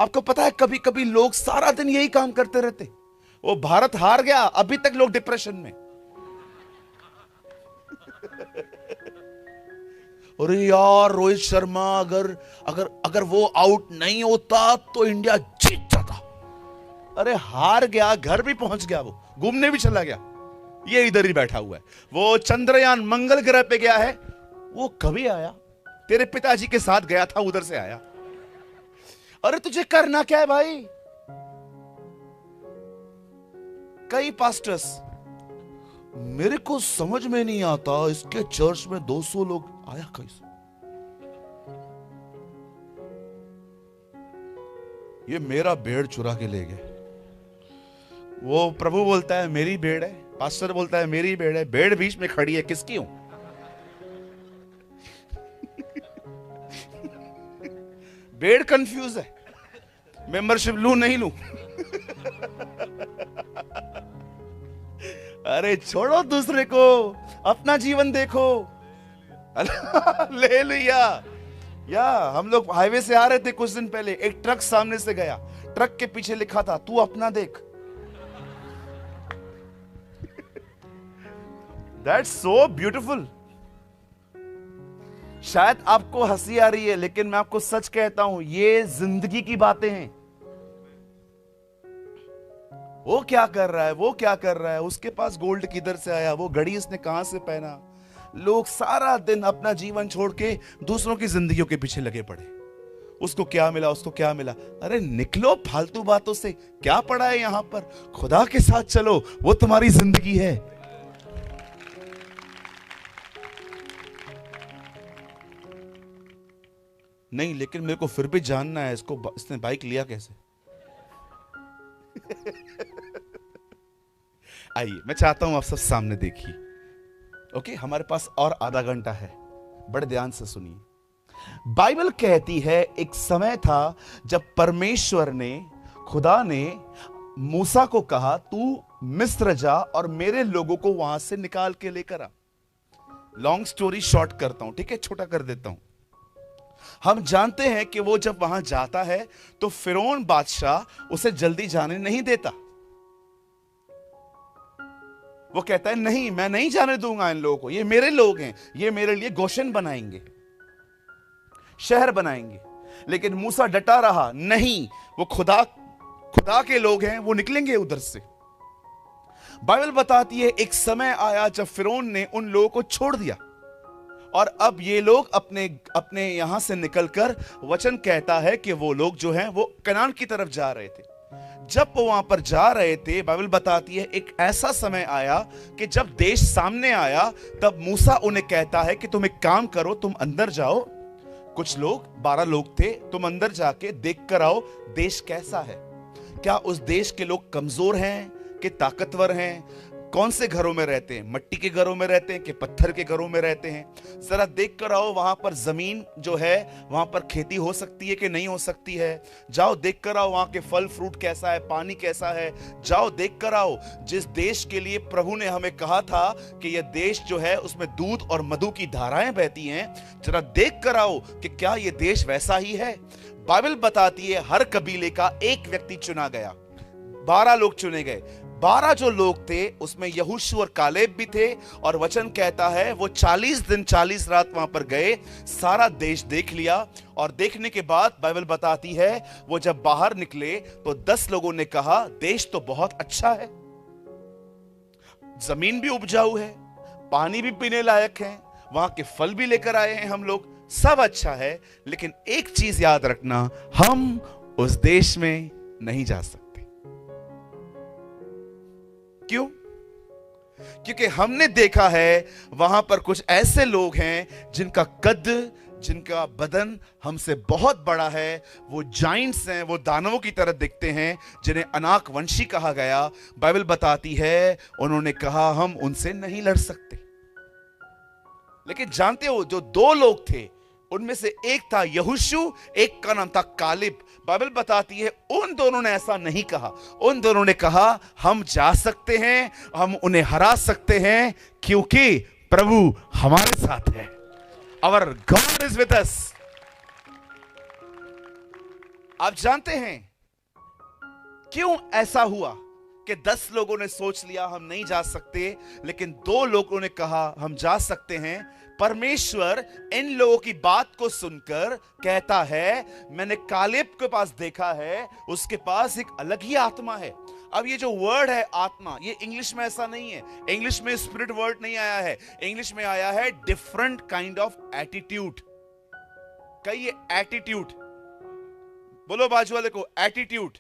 आपको पता है कभी कभी लोग सारा दिन यही काम करते रहते। वो भारत हार गया, अभी तक लोग डिप्रेशन में। अरे यार रोहित शर्मा अगर अगर अगर वो आउट नहीं होता तो इंडिया जीत जाता। अरे हार गया, घर भी पहुंच गया, वो घूमने भी चला गया, ये इधर ही बैठा हुआ है। वो चंद्रयान मंगल ग्रह पे गया है, वो कभी आया? तेरे पिताजी के साथ गया था, उधर से आया। अरे तुझे करना क्या है भाई? कई पास्टर्स, मेरे को समझ में नहीं आता इसके चर्च में 200 लोग आया कैसे? ये मेरा भेड़ चुरा के ले गए। वो प्रभु बोलता है मेरी भेड़ है, पास्टर बोलता है मेरी भेड़ है, भेड़ बीच में खड़ी है, किसकी हूं? भेड़ कंफ्यूज है, मेंबरशिप लूं नहीं लूं। अरे छोड़ो दूसरे को, अपना जीवन देखो। ले लिया। या हम लोग हाईवे से आ रहे थे कुछ दिन पहले, एक ट्रक सामने से गया, ट्रक के पीछे लिखा था तू अपना देख। That's so beautiful. शायद आपको हंसी आ रही है, लेकिन मैं आपको सच कहता हूं, ये जिंदगी की बातें हैं। वो क्या कर रहा है, वो क्या कर रहा है, उसके पास गोल्ड किधर से आया, वो घड़ी उसने कहां से पहना। लोग सारा दिन अपना जीवन छोड़ के दूसरों की जिंदगियों के पीछे लगे पड़े। उसको क्या मिला, उसको क्या मिला। अरे निकलो फालतू बातों से, क्या पड़ा है यहां पर? खुदा के साथ चलो, वो तुम्हारी जिंदगी है। नहीं, लेकिन मेरे को फिर भी जानना है इसने बाइक लिया कैसे। आइए, मैं चाहता हूं आप सब सामने देखिए। ओके, हमारे पास और आधा घंटा है, बड़े ध्यान से सुनिए। बाइबल कहती है एक समय था जब परमेश्वर ने, खुदा ने मूसा को कहा तू मिस्र जा और मेरे लोगों को वहां से निकाल के लेकर आ। लॉन्ग स्टोरी शॉर्ट करता हूं, ठीक है, छोटा कर देता हूं। हम जानते हैं कि वो जब वहां जाता है तो फिरौन बादशाह उसे जल्दी जाने नहीं देता। वो कहता है नहीं, मैं नहीं जाने दूंगा इन लोगों को, ये मेरे लोग हैं, ये मेरे लिए गोशन बनाएंगे, शहर बनाएंगे। लेकिन मूसा डटा रहा, नहीं, वो खुदा के लोग हैं, वो निकलेंगे उधर से। बाइबल बताती है एक समय आया जब फिरौन ने उन लोगों को छोड़ दिया और अब ये लोग अपने यहां से निकलकर, वचन कहता है कि वो लोग जो हैं वो कनान की तरफ जा रहे थे। जब वो वहां पर जा रहे थे, बाइबल बताती है एक ऐसा समय आया कि जब देश सामने आया तब मूसा उन्हें कहता है कि तुम एक काम करो, तुम अंदर जाओ। कुछ लोग, 12 लोग थे, तुम अंदर जाके देख कर आओ देश कैसा है। क्या उस देश के लोग कमजोर हैं कि ताकतवर हैं? कौन से घरों में रहते हैं? मट्टी के घरों में रहते हैं कि पत्थर के घरों में रहते हैं? जरा देख कर आओ वहां पर जमीन जो है, वहां पर खेती हो सकती है कि नहीं हो सकती है। जाओ देख कर आओ वहां के फल फ्रूट कैसा है, पानी कैसा है। जाओ देख कर आओ जिस देश के लिए प्रभु ने हमें कहा था कि यह देश जो है उसमें दूध और मधु की धाराएं बहती हैं, जरा देख कर आओ कि क्या यह देश वैसा ही है। बाइबल बताती है हर कबीले का एक व्यक्ति चुना गया, 12 लोग चुने गए। 12 जो लोग थे उसमें यहोशू और कालेब भी थे, और वचन कहता है वो 40 दिन 40 रात वहां पर गए, सारा देश देख लिया। और देखने के बाद बाइबल बताती है वो जब बाहर निकले तो 10 लोगों ने कहा देश तो बहुत अच्छा है, जमीन भी उपजाऊ है, पानी भी पीने लायक है, वहां के फल भी लेकर आए हैं हम लोग, सब अच्छा है। लेकिन एक चीज याद रखना, हम उस देश में नहीं जा सकते। क्यों? क्योंकि हमने देखा है वहां पर कुछ ऐसे लोग हैं जिनका कद, जिनका बदन हमसे बहुत बड़ा है। वो जाइंट्स हैं, वो दानवों की तरह दिखते हैं, जिन्हें अनाक वंशी कहा गया। बाइबल बताती है उन्होंने कहा हम उनसे नहीं लड़ सकते। लेकिन जानते हो जो 2 लोग थे उनमें से एक था यहोशू, एक का नाम था कालेब। बाइबल बताती है उन दोनों ने ऐसा नहीं कहा, उन दोनों ने कहा हम जा सकते हैं, हम उन्हें हरा सकते हैं क्योंकि प्रभु हमारे साथ है। Our God is with us। आप जानते हैं क्यों ऐसा हुआ कि 10 लोगों ने सोच लिया हम नहीं जा सकते, लेकिन 2 लोगों ने कहा हम जा सकते हैं? परमेश्वर इन लोगों की बात को सुनकर कहता है, मैंने कालेब के पास देखा है, उसके पास एक अलग ही आत्मा है। अब ये जो वर्ड है आत्मा, ये इंग्लिश में ऐसा नहीं है। इंग्लिश में स्पिरिट वर्ड नहीं आया है, इंग्लिश में आया है डिफरेंट काइंड ऑफ एटीट्यूड। कहिए एटीट्यूड, बोलो बाजू वाले को एटीट्यूड।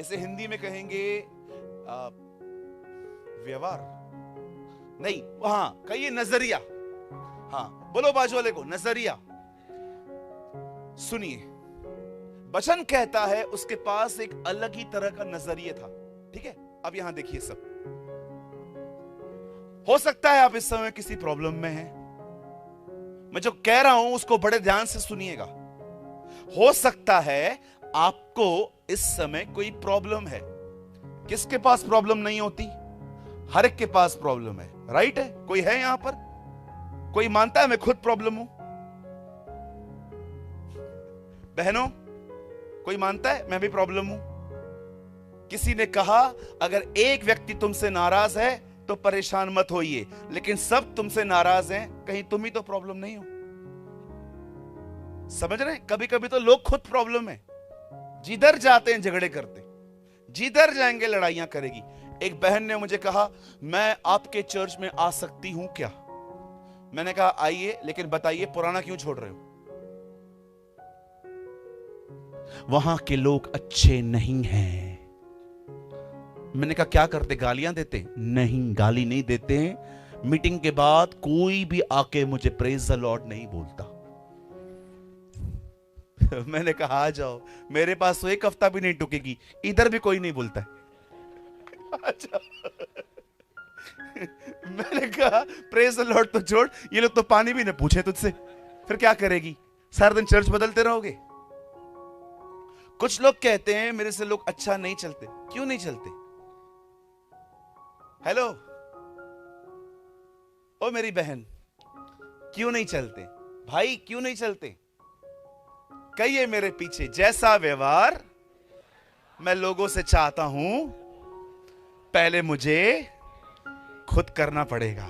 इसे हिंदी में कहेंगे व्यवहार नहीं, हाँ कहिए नजरिया। हाँ बोलो बाजू वाले को नजरिया। सुनिए, वचन कहता है उसके पास एक अलग ही तरह का नजरिया था। ठीक है, अब यहां देखिए सब। हो सकता है आप इस समय किसी प्रॉब्लम में हैं। मैं जो कह रहा हूं उसको बड़े ध्यान से सुनिएगा। हो सकता है आपको इस समय कोई प्रॉब्लम है। किसके पास प्रॉब्लम नहीं होती? हर एक के पास प्रॉब्लम है, राइट है? कोई है यहां पर कोई मानता है मैं खुद प्रॉब्लम हूं? बहनों, कोई मानता है मैं भी प्रॉब्लम हूं? किसी ने कहा अगर एक व्यक्ति तुमसे नाराज है तो परेशान मत होइए, लेकिन सब तुमसे नाराज हैं, कहीं तुम ही तो प्रॉब्लम नहीं हो। समझ रहे हैं? कभी कभी तो लोग खुद प्रॉब्लम है, जिधर जाते हैं झगड़े करते, जिधर जाएंगे लड़ाइयां करेगी। एक बहन ने मुझे कहा मैं आपके चर्च में आ सकती हूं क्या? मैंने कहा आइए, लेकिन बताइए पुराना क्यों छोड़ रहे हो? वहां के लोग अच्छे नहीं हैं। मैंने कहा क्या करते? गालियां देते? नहीं, गाली नहीं देते। मीटिंग के बाद कोई भी आके मुझे प्रेज द लॉर्ड नहीं बोलता। मैंने कहा आ जाओ, मेरे पास तो एक हफ्ता भी नहीं टुकेगी, इधर भी कोई नहीं बोलता है। मैंने कहा प्रेज द लॉर्ड तो छोड़, ये लोग तो पानी भी नहीं पूछे तुझसे, फिर क्या करेगी? सारा दिन चर्च बदलते रहोगे? कुछ लोग कहते हैं मेरे से लोग अच्छा नहीं चलते। क्यों नहीं चलते? हेलो ओ मेरी बहन, क्यों नहीं चलते? भाई क्यों नहीं चलते? कहिए मेरे पीछे, जैसा व्यवहार मैं लोगों से चाहता हूं, पहले मुझे खुद करना पड़ेगा।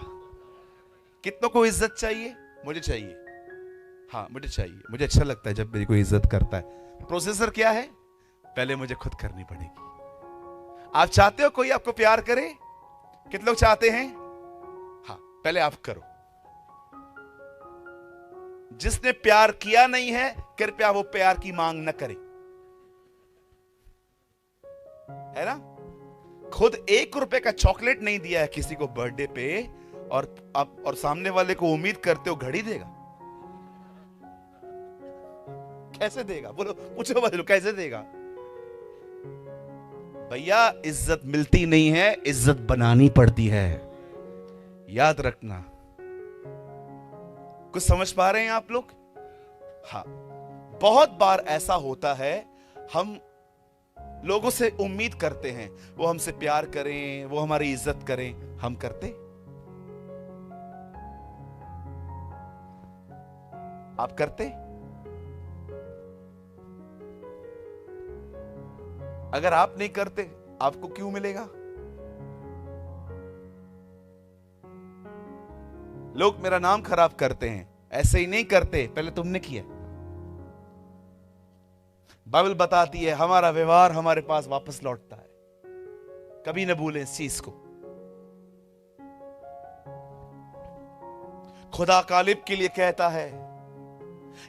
कितनों को इज्जत चाहिए? मुझे चाहिए। हाँ मुझे चाहिए, मुझे अच्छा लगता है जब मेरी कोई इज्जत करता है। प्रोसेसर क्या है? पहले मुझे खुद करनी पड़ेगी। आप चाहते हो कोई आपको प्यार करे? कितने लोग चाहते हैं? हाँ, पहले आप करो। जिसने प्यार किया नहीं है, कृपया वो प्यार की मांग न करे, है ना? खुद 1 रुपए का चॉकलेट नहीं दिया है किसी को बर्थडे पे, और सामने वाले को उम्मीद करते हो घड़ी देगा। कैसे देगा? बोलो, पूछो बोलो, कैसे देगा? भैया इज्जत मिलती नहीं है, इज्जत बनानी पड़ती है, याद रखना। कुछ समझ पा रहे हैं आप लोग? हाँ, बहुत बार ऐसा होता है, हम लोगों से उम्मीद करते हैं वो हमसे प्यार करें, वो हमारी इज्जत करें। हम करते? आप करते? अगर आप नहीं करते, आपको क्यों मिलेगा? लोग मेरा नाम खराब करते हैं, ऐसे ही नहीं करते, पहले तुमने किया। बाइबल बताती है हमारा व्यवहार हमारे पास वापस लौटता है। कभी न भूलें इस चीज को। खुदा कालिब के लिए कहता है,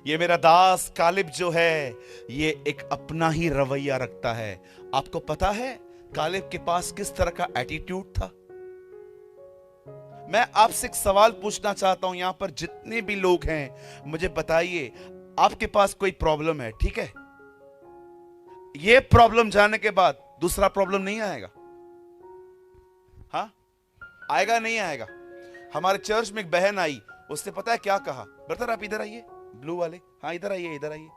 ये मेरा दास कालिब जो है, ये एक अपना ही रवैया रखता है। आपको पता है कालिब के पास किस तरह का एटीट्यूड था? मैं आपसे एक सवाल पूछना चाहता हूं, यहां पर जितने भी लोग हैं, मुझे बताइए, आपके पास कोई प्रॉब्लम है, ठीक है? ये प्रॉब्लम जाने के बाद दूसरा प्रॉब्लम नहीं आएगा। हाँ आएगा? नहीं आएगा? हमारे चर्च में एक बहन आई, उसने पता है क्या कहा? ब्रदर आप इधर आइए, ब्लू वाले, हाँ इधर आइए, इधर आइए,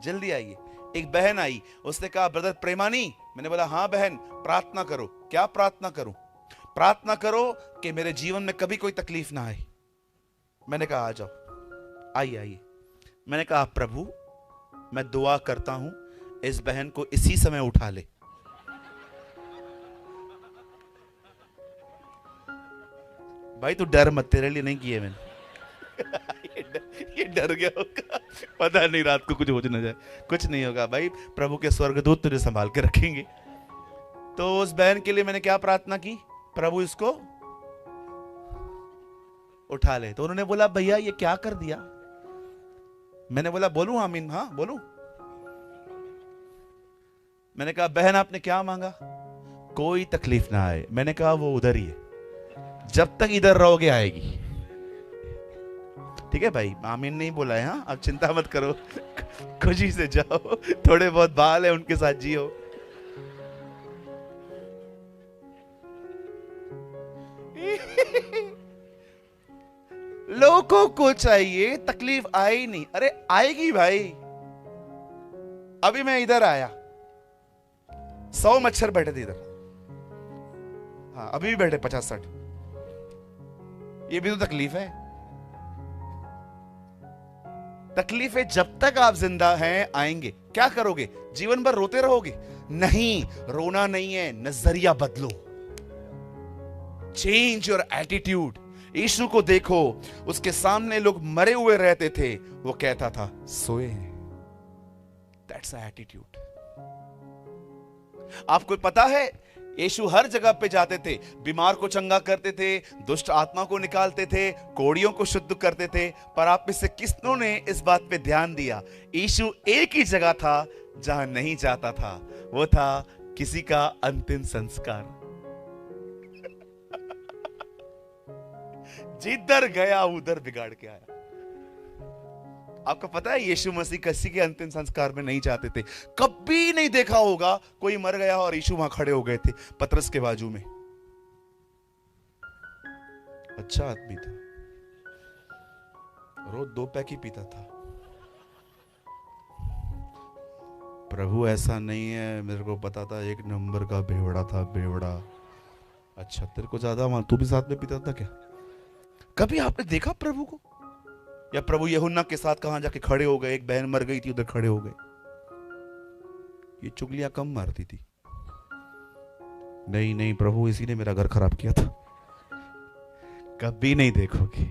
जल्दी आइए। एक बहन आई, उसने कहा ब्रदर प्रेमानी। मैंने बोला हाँ बहन, प्रार्थना करो। क्या प्रार्थना करूं? प्रार्थना करो कि मेरे जीवन में कभी कोई तकलीफ ना आए। मैंने कहा आ जाओ, आइए आइए। मैंने कहा प्रभु मैं दुआ करता हूं इस बहन को इसी समय उठा ले। भाई तू डर मत, तेरे लिए नहीं किए मैंने। ये डर गया होगा, पता नहीं रात को कुछ हो ना जाए। कुछ नहीं होगा भाई, प्रभु के स्वर्गदूत तुझे संभाल के रखेंगे। तो उस बहन के लिए मैंने क्या प्रार्थना की, प्रभु इसको उठा ले। तो उन्होंने बोला भैया ये क्या कर दिया। मैंने बोला बोलूं आमीन, हाँ बोलूं। मैंने कहा बहन आपने क्या मांगा, कोई तकलीफ ना आए। मैंने कहा वो उधर ही है, जब तक इधर रहोगे आएगी। ठीक है भाई, आमीन नहीं बोला है, हाँ अब चिंता मत करो, खुशी से जाओ, थोड़े बहुत बाल है उनके साथ जियो। लोगों को चाहिए तकलीफ आए ही नहीं। अरे आएगी भाई। अभी मैं इधर आया, 100 मच्छर बैठे थे इधर, हाँ अभी भी बैठे 50-60। ये भी तो तकलीफ है। तकलीफें जब तक आप जिंदा हैं आएंगे। क्या करोगे, जीवन भर रोते रहोगे? नहीं, रोना नहीं है, नजरिया बदलो। Change your attitude. यीशु को देखो, उसके सामने लोग मरे हुए रहते थे, वो कहता था सोए हैं। That's attitude. आपको पता है यीशु हर जगह पे जाते थे, बीमार को चंगा करते थे, दुष्ट आत्मा को निकालते थे, कोड़ियों को शुद्ध करते थे। पर आप में से किसनों ने इस बात पे ध्यान दिया, यीशु एक ही जगह था जहां नहीं जाता था, वो था किसी का अंतिम संस्कार। जिधर गया उधर बिगाड़ के आया। आपको पता है यीशु मसीह किसी के अंतिम संस्कार में नहीं जाते थे। कभी नहीं देखा होगा कोई मर गया और यीशु वहां खड़े हो गए थे पतरस के बाजू में। अच्छा आदमी था, रोज 2 पैक ही पीता था। प्रभु ऐसा नहीं है, मेरे को पता था, 1 नंबर का बेवड़ा था, बेवड़ा। अच्छा तेरे को ज्यादा मान, तू भी साथ में पीता था क्या? कभी आपने देखा प्रभु को? या प्रभु यूहन्ना के साथ कहां जाके खड़े हो गए, एक बहन मर गई थी उधर खड़े हो गए। ये चुगलियां कम मारती थी। नहीं नहीं, प्रभु इसी ने मेरा घर खराब किया था। कभी नहीं देखोगे।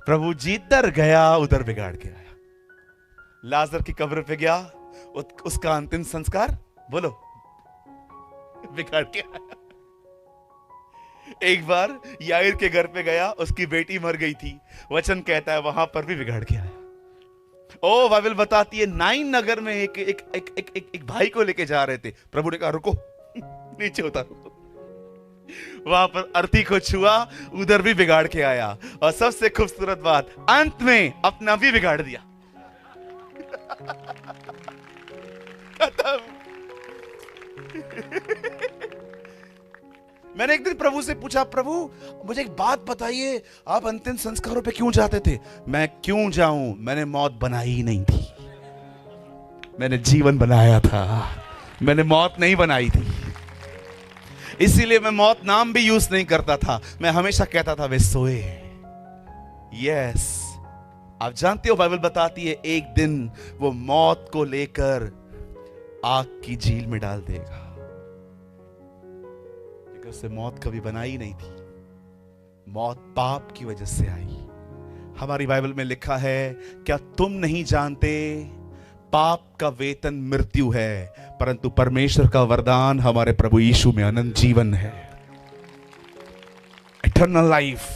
प्रभु जिधर गया उधर बिगाड़ के आया। लाजर की कब्र पे गया, उसका अंतिम संस्कार बोलो बिगाड़ के आया। एक बार याईर के घर पे गया, उसकी बेटी मर गई थी, वचन कहता है वहां पर भी बिगाड़ के आया। ओ बाइबल बताती है नाइन नगर में एक भाई को लेके जा रहे थे। प्रभु ने कहा रुको, नीचे उतारो। वहां पर अर्थी को छुआ, उधर भी बिगाड़ के आया। और सबसे खूबसूरत बात, अंत में अपना भी बिगाड़ दिया। खत्म। मैंने एक दिन प्रभु से पूछा, प्रभु मुझे एक बात बताइए, आप अंतिम संस्कारों पे क्यों जाते थे? मैं क्यों जाऊं, मैंने मौत बनाई ही नहीं थी, मैंने जीवन बनाया था, मैंने मौत नहीं बनाई थी। इसीलिए मैं मौत नाम भी यूज नहीं करता था, मैं हमेशा कहता था वे सोए। यस, आप जानते हो बाइबल बताती है एक दिन वो मौत को लेकर आग की झील में डाल देगा। उससे मौत कभी बनाई नहीं थी, मौत पाप की वजह से आई। हमारी बाइबल में लिखा है, क्या तुम नहीं जानते पाप का वेतन मृत्यु है, परंतु परमेश्वर का वरदान हमारे प्रभु यीशु में अनंत जीवन है, इटर्नल लाइफ।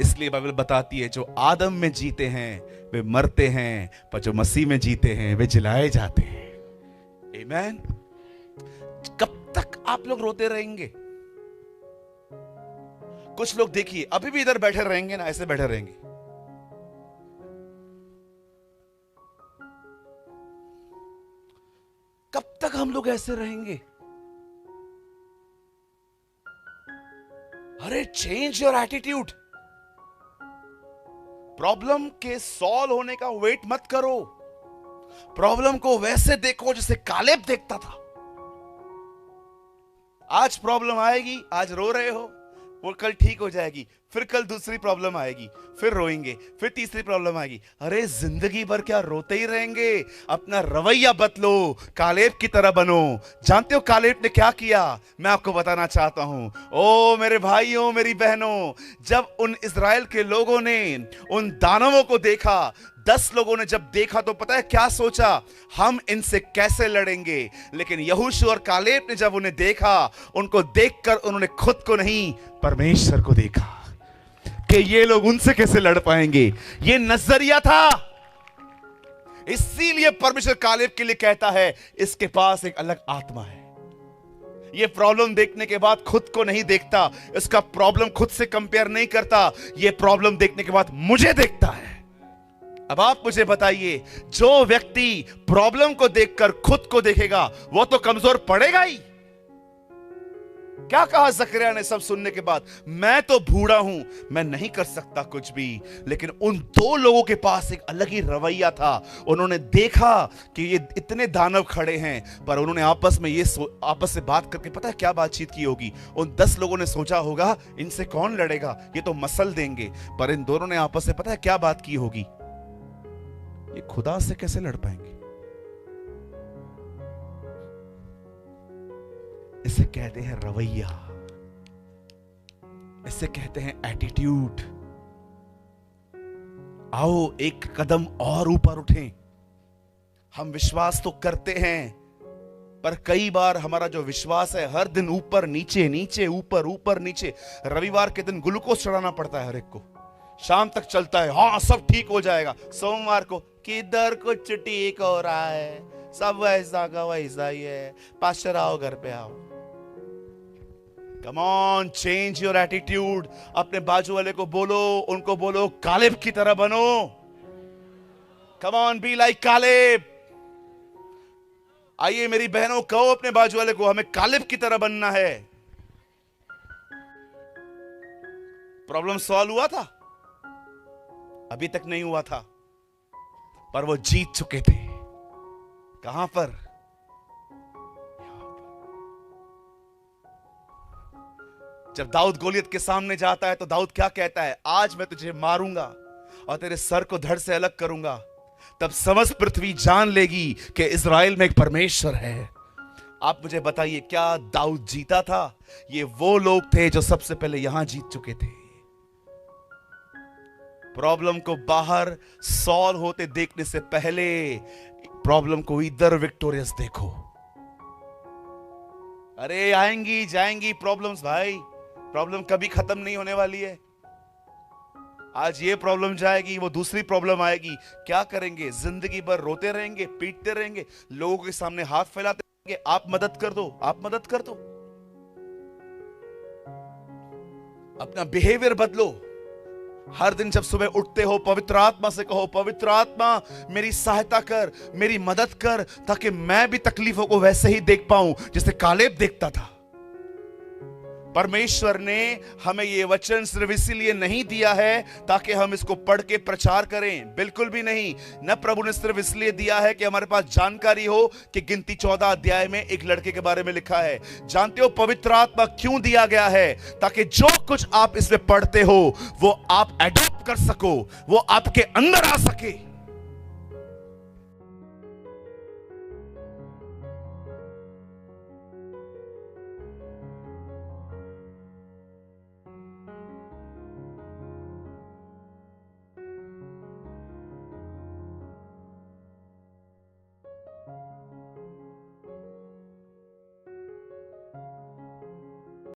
इसलिए बाइबल बताती है जो आदम में जीते हैं वे मरते हैं, पर जो मसीह में जीते हैं वे जिलाए जाते हैं। आमीन। कब तक आप लोग रोते रहेंगे? कुछ लोग देखिए अभी भी इधर बैठे रहेंगे ना, ऐसे बैठे रहेंगे। कब तक हम लोग ऐसे रहेंगे? अरे चेंज योर एटीट्यूड। प्रॉब्लम के सॉल्व होने का वेट मत करो। प्रॉब्लम को वैसे देखो जैसे कालेब देखता था। आज प्रॉब्लम आएगी, आज रो रहे हो, वो कल ठीक हो जाएगी, फिर कल दूसरी प्रॉब्लम आएगी, फिर रोएंगे, फिर तीसरी प्रॉब्लम आएगी। अरे जिंदगी भर क्या रोते ही रहेंगे? अपना रवैया बदलो, कालेब की तरह बनो। जानते हो कालेब ने क्या किया? मैं आपको बताना चाहता हूं। ओ मेरे भाइयों, मेरी बहनों, जब उन इज़राइल के लोगों ने उन दानवों को देखा, 10 लोगों ने जब देखा तो पता है क्या सोचा? हम इनसे कैसे लड़ेंगे। लेकिन यहोशू और कालेब ने जब उन्हें देखा, उनको देखकर उन्होंने खुद को नहीं, परमेश्वर को देखा कि ये लोग उनसे कैसे लड़ पाएंगे। ये नजरिया था। इसीलिए परमेश्वर कालेब के लिए कहता है, इसके पास एक अलग आत्मा है। ये प्रॉब्लम देखने के बाद खुद को नहीं देखता, इसका प्रॉब्लम खुद से कंपेयर नहीं करता, ये प्रॉब्लम देखने के बाद मुझे देखता है। अब आप मुझे बताइए, जो व्यक्ति प्रॉब्लम को देखकर खुद को देखेगा वो तो कमजोर पड़ेगा ही। क्या कहा जकरिया ने सब सुनने के बाद? मैं तो बूढ़ा हूं, मैं नहीं कर सकता कुछ भी। लेकिन उन 2 लोगों के पास एक अलग ही रवैया था। उन्होंने देखा कि ये इतने दानव खड़े हैं, पर उन्होंने आपस से बात करके, पता है क्या बातचीत की होगी? उन 10 लोगों ने सोचा होगा इनसे कौन लड़ेगा, ये तो मसल देंगे। पर इन दोनों ने आपस में पता है क्या बात की होगी? ये खुदा से कैसे लड़ पाएंगे। इसे कहते हैं रवैया, इसे कहते हैं एटीट्यूड। आओ एक कदम और ऊपर उठें। हम विश्वास तो करते हैं, पर कई बार हमारा जो विश्वास है हर दिन ऊपर नीचे, नीचे ऊपर, ऊपर नीचे। रविवार के दिन ग्लूकोज चढ़ाना पड़ता है हर एक को, शाम तक चलता है, हाँ सब ठीक हो जाएगा। सोमवार को किधर कुछ ठीक हो रहा है, सब वैसा का वैसा ही है, पास्टर आओ घर पे आओ। Come on, change your attitude. अपने बाजू वाले को बोलो, उनको बोलो कालेब की तरह बनो। Come on, be like Caleb. आइए मेरी बहनों, कहो अपने बाजू वाले को, हमें कालेब की तरह बनना है। प्रॉब्लम सॉल्व हुआ था? अभी तक नहीं हुआ था, पर वो जीत चुके थे। कहां पर? जब दाऊद गोलियत के सामने जाता है तो दाऊद क्या कहता है? आज मैं तुझे मारूंगा और तेरे सर को धड़ से अलग करूंगा। तब समस्त पृथ्वी जान लेगी कि इज़राइल में एक परमेश्वर है। आप मुझे बताइए, क्या दाऊद जीता था? ये वो लोग थे जो सबसे पहले यहां जीत चुके थे। प्रॉब्लम को बाहर सॉल्व होते देखने से पहले प्रॉब्लम को इधर विक्टोरियस देखो। अरे आएंगी जाएंगी प्रॉब्लम्स भाई, प्रॉब्लम कभी खत्म नहीं होने वाली है। आज ये प्रॉब्लम जाएगी, वो दूसरी प्रॉब्लम आएगी। क्या करेंगे? जिंदगी भर रोते रहेंगे, पीटते रहेंगे, लोगों के सामने हाथ फैलाते रहेंगे, आप मदद कर दो, आप मदद कर दो। अपना बिहेवियर बदलो। हर दिन जब सुबह उठते हो पवित्र आत्मा से कहो, पवित्र आत्मा मेरी सहायता कर, मेरी मदद कर, ताकि मैं भी तकलीफों को वैसे ही देख पाऊं जैसे कालेब देखता था। परमेश्वर ने हमें यह वचन सिर्फ इसीलिए नहीं दिया है ताकि हम इसको पढ़ के प्रचार करें, बिल्कुल भी नहीं। न प्रभु ने सिर्फ इसलिए दिया है कि हमारे पास जानकारी हो कि गिनती 14 अध्याय में एक लड़के के बारे में लिखा है। जानते हो पवित्र आत्मा क्यों दिया गया है? ताकि जो कुछ आप इसमें पढ़ते हो वो आप एडॉप्ट कर सको, वो आपके अंदर आ सके।